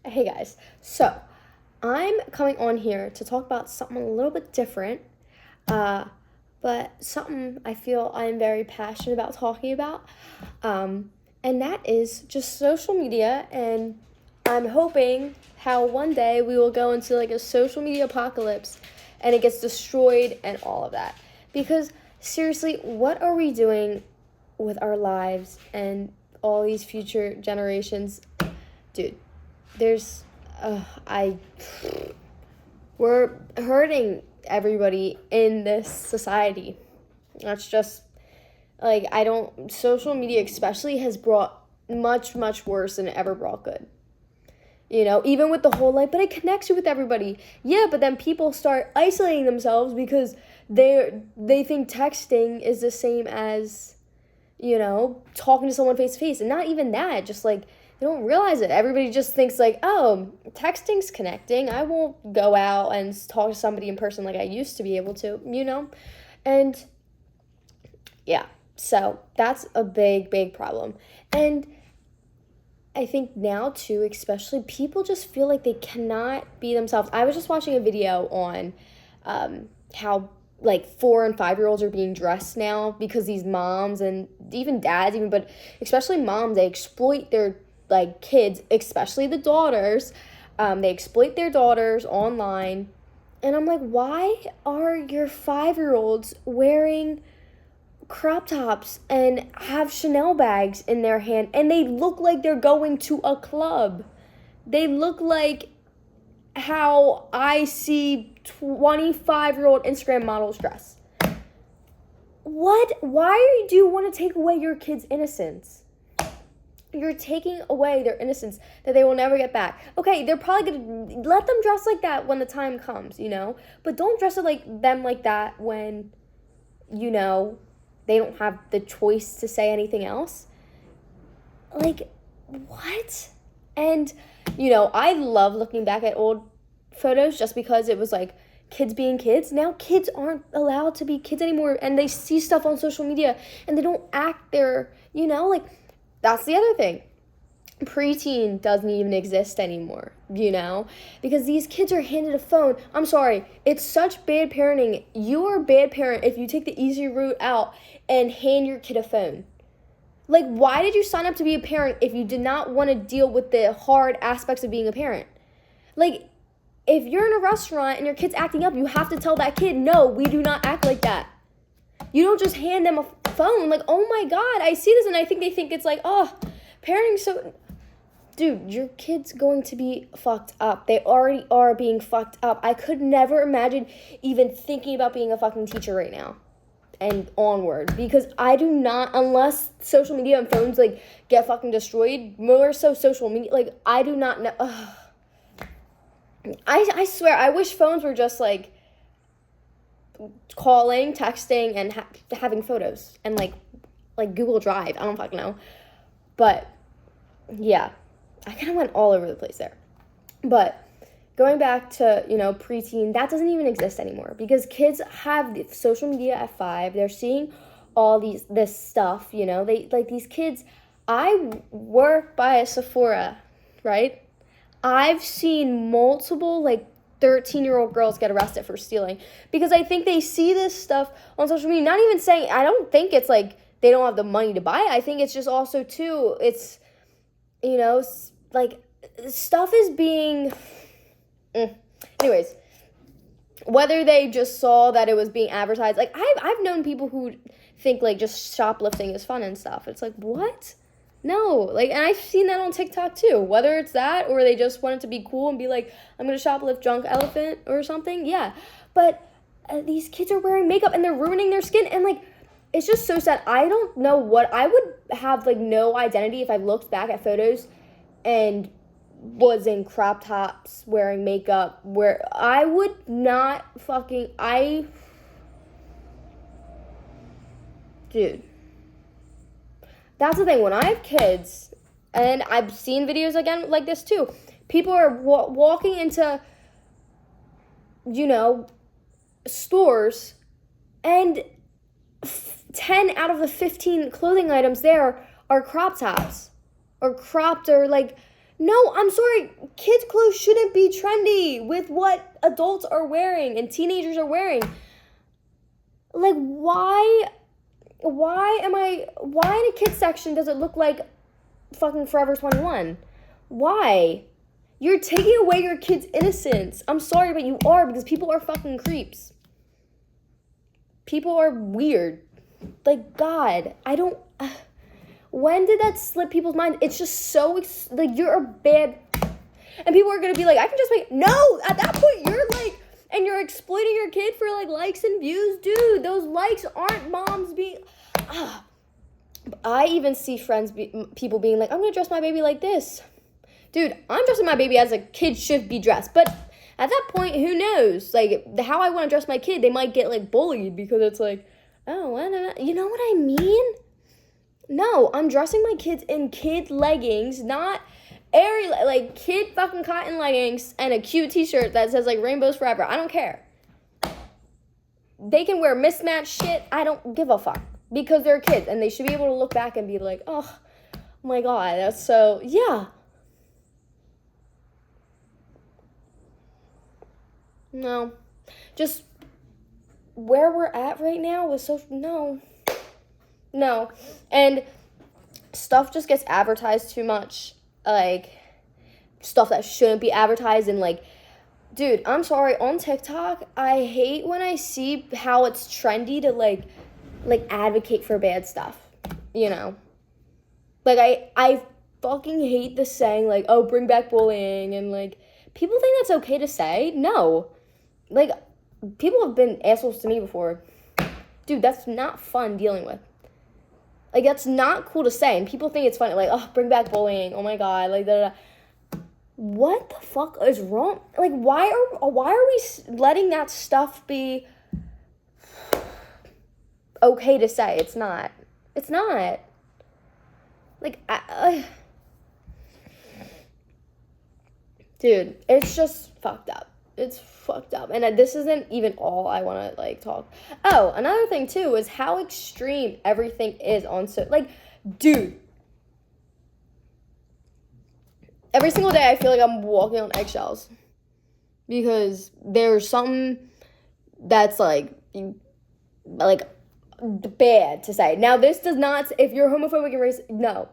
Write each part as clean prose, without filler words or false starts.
Hey guys, so I'm coming on here to talk about something a little bit different, uh, but something I feel I'm very passionate about talking about, and that is just social media. And I'm hoping how one day we will go into like a social media apocalypse and it gets destroyed and all of that. Because seriously, what are we doing with our lives and all these future generations? Dude, there's I we're hurting everybody in this society. That's just like I don't social media especially has brought much worse than it ever brought good. Even with the whole like, but it connects you with everybody. Yeah, but then people start isolating themselves because they think texting is the same as talking to someone face to face. And not even that, just like they don't realize it. Everybody just thinks like, oh, texting's connecting. I won't go out and talk to somebody in person like I used to be able to. And yeah, so that's a big problem. And I think now too, especially people just feel like they cannot be themselves. I was just watching a video on how like 4 and 5 year olds are being dressed now because these moms and even dads, even but especially moms, they exploit their like kids, especially the daughters. They exploit their daughters online, and I'm like, why are your 5 year olds wearing crop tops and have Chanel bags in their hand and they look like they're going to a club? They look like how I see 25-year-old Instagram models dress. What? Why do you want to take away your kids' innocence? You're taking away their innocence that they will never get back. Okay, they're probably going to let them dress like that when the time comes, But don't dress it like them like that when, they don't have the choice to say anything else. Like, what? And, I love looking back at old photos just because it was like kids being kids. Now kids aren't allowed to be kids anymore and they see stuff on social media and they don't act their, like, that's the other thing. Preteen doesn't even exist anymore, because these kids are handed a phone. I'm sorry, it's such bad parenting. You are a bad parent if you take the easy route out and hand your kid a phone. Like, why did you sign up to be a parent if you did not want to deal with the hard aspects of being a parent? Like, if you're in a restaurant and your kid's acting up, you have to tell that kid, no, we do not act like that. You don't just hand them a phone like, oh my God, I see this, and I think they think it's like, oh, parenting so... Dude, your kid's going to be fucked up. They already are being fucked up. I could never imagine even thinking about being a fucking teacher right now and onward, because I do not, unless social media and phones like get fucking destroyed, more so social media, like I do not know. I swear, I wish phones were just like calling, texting, and having photos and like Google Drive. I don't fucking know, but yeah, I kind of went all over the place there. But going back to, preteen, that doesn't even exist anymore because kids have social media at 5. They're seeing all this stuff, they like these kids. I work by a Sephora, right? I've seen multiple 13-year-old girls get arrested for stealing because I think they see this stuff on social media. Not even saying, I don't think it's like they don't have the money to buy it. I think it's just also too, it's, like stuff is being, anyways, whether they just saw that it was being advertised, like I've known people who think like just shoplifting is fun and stuff. It's like, what? No, and I've seen that on TikTok too, whether it's that or they just want it to be cool and be like, I'm going to shoplift junk elephant or something. Yeah. But these kids are wearing makeup and they're ruining their skin. And it's just so sad. I don't know what I would have no identity if I looked back at photos and was in crop tops wearing makeup, where I would not dude. That's the thing. When I have kids, and I've seen videos again like this too, people are walking into, stores, and 10 out of the 15 clothing items there are crop tops or cropped or No, I'm sorry. Kids' clothes shouldn't be trendy with what adults are wearing and teenagers are wearing. Like, why in a kids section does it look like fucking Forever 21? Why? You're taking away your kid's innocence. I'm sorry, but you are, because people are fucking creeps. People are weird. Like, God, I don't... when did that slip people's mind? It's just so... like, you're a bad... And people are going to be like, I can just make... No! At that point, you're like... And you're exploiting your kid for, like, likes and views. Dude, those likes aren't moms being... I even see people being like, I'm going to dress my baby like this. Dude, I'm dressing my baby as a kid should be dressed. But at that point, who knows? Like, how I want to dress my kid, they might get, like, bullied because it's like, oh, you know what I mean? No, I'm dressing my kids in kid leggings, not airy, like, kid fucking cotton leggings and a cute t-shirt that says, like, Rainbows Forever. I don't care. They can wear mismatched shit. I don't give a fuck. Because they're kids, and they should be able to look back and be like, oh my God, that's so, yeah. No. Just where we're at right now with social, no. And stuff just gets advertised too much. Like, stuff that shouldn't be advertised, and like, dude, I'm sorry, on TikTok, I hate when I see how it's trendy to like advocate for bad stuff, you know? Like, I fucking hate the saying, like, oh, bring back bullying, and like, people think that's okay to say. No. Like, people have been assholes to me before. Dude, that's not fun dealing with. Like, that's not cool to say, and people think it's funny, like, oh, bring back bullying, oh my God, like, da da da. What the fuck is wrong? Like, why are we letting that stuff be okay to say? It's not. Like, dude, it's just fucked up. It's fucked up. And this isn't even all I want to, like, talk. Oh, another thing, too, is how extreme everything is on like, dude. Every single day I feel like I'm walking on eggshells. Because there's something that's, like bad to say. Now, this does not, if you're homophobic and racist, no.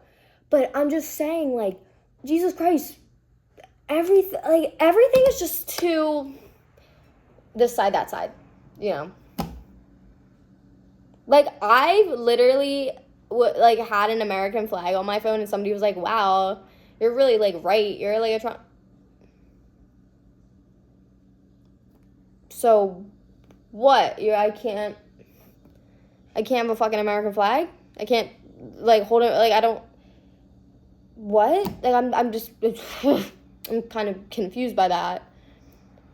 But I'm just saying, like, Jesus Christ, everything is just too this side, that side, you know? Like, I've literally, had an American flag on my phone, and somebody was like, wow, you're really, like, right. You're, like, a Trump. So, what? I can't have a fucking American flag? I can't, like, hold it, like, I don't, what? Like, I'm just, I'm kind of confused by that.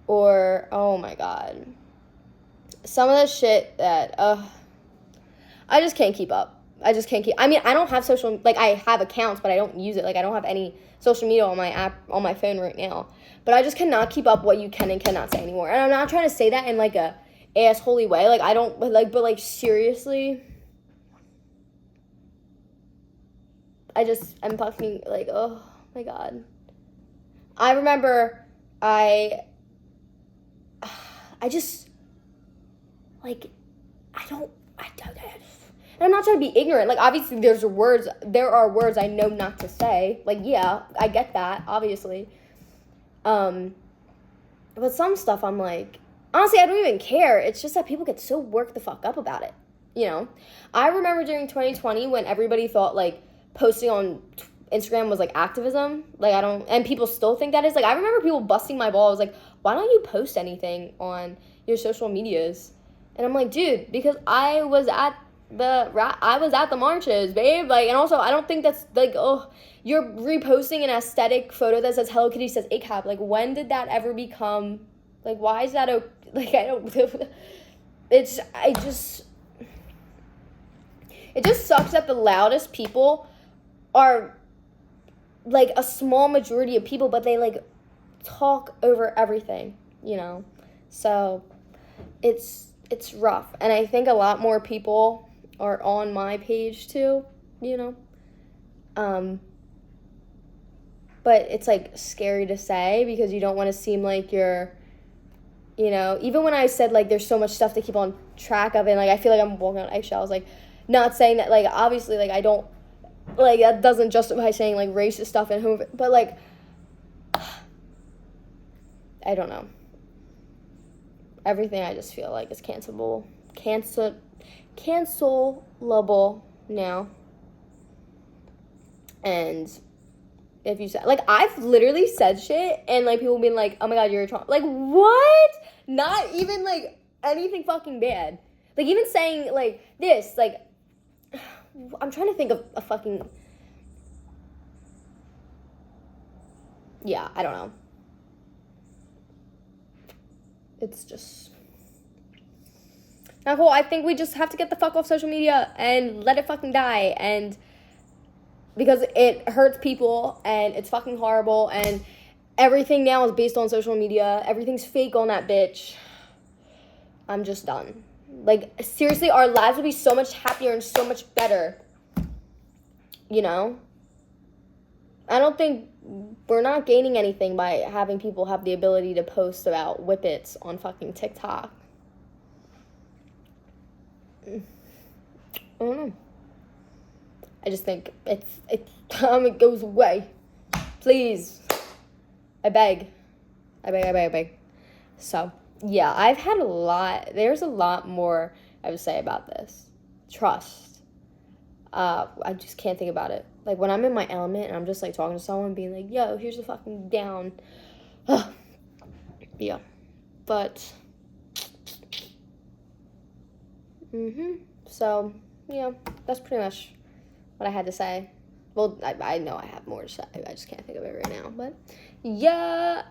Or, oh my God. Some of the shit that, I just can't keep up. I mean, I don't have I have accounts, but I don't use it. Like, I don't have any social media on my app, on my phone right now. But I just cannot keep up what you can and cannot say anymore. And I'm not trying to say that in, like, a assholey way. Like, I don't, but seriously, I'm fucking, like, oh my God. I remember and I'm not trying to be ignorant. Like, obviously there are words I know not to say. Like, yeah, I get that, obviously. But some stuff I'm like, honestly, I don't even care. It's just that people get so worked the fuck up about it, you know? I remember during 2020 when everybody thought, like, posting on Instagram was, like, activism. Like, and people still think that is. Like, I remember people busting my balls, like, why don't you post anything on your social medias? And I'm like, dude, because I was at the marches, babe. Like, and also, I don't think that's, like, oh, you're reposting an aesthetic photo that says Hello Kitty says ACAB. Like, when did that ever become, like, why is that, like, I don't, it just sucks that the loudest people are, like, a small majority of people, but they, like, talk over everything, you know? So, it's rough. And I think a lot more people are on my page, too, you know? but it's like scary to say because you don't want to seem like you're, you know, even when I said like there's so much stuff to keep on track of and like I feel like I'm walking on eggshells, like not saying that like obviously like I don't, like that doesn't justify saying like racist stuff and who, but like I don't know. Everything I just feel like is cancelable now. And if you said, like, I've literally said shit and like people being like, oh my god, you're a Trump, like what? Not even like anything fucking bad. Like even saying like this, like I'm trying to think of a fucking, yeah, I don't know. It's just not cool. I think we just have to get the fuck off social media and let it fucking die. And because it hurts people and it's fucking horrible and everything now is based on social media. Everything's fake on that bitch. I'm just done. Like, seriously, our lives would be so much happier and so much better. You know? I don't think we're not gaining anything by having people have the ability to post about whippets on fucking TikTok. I don't know. I just think it's time it goes away. Please. I beg. So, yeah, I've had a lot. There's a lot more I would say about this. Trust. I just can't think about it. Like, when I'm in my element and I'm just, like, talking to someone, being like, yo, here's the fucking down. Yeah. But, so, yeah, that's pretty much what I had to say. Well, I know I have more to say. I just can't think of it right now. But, yeah.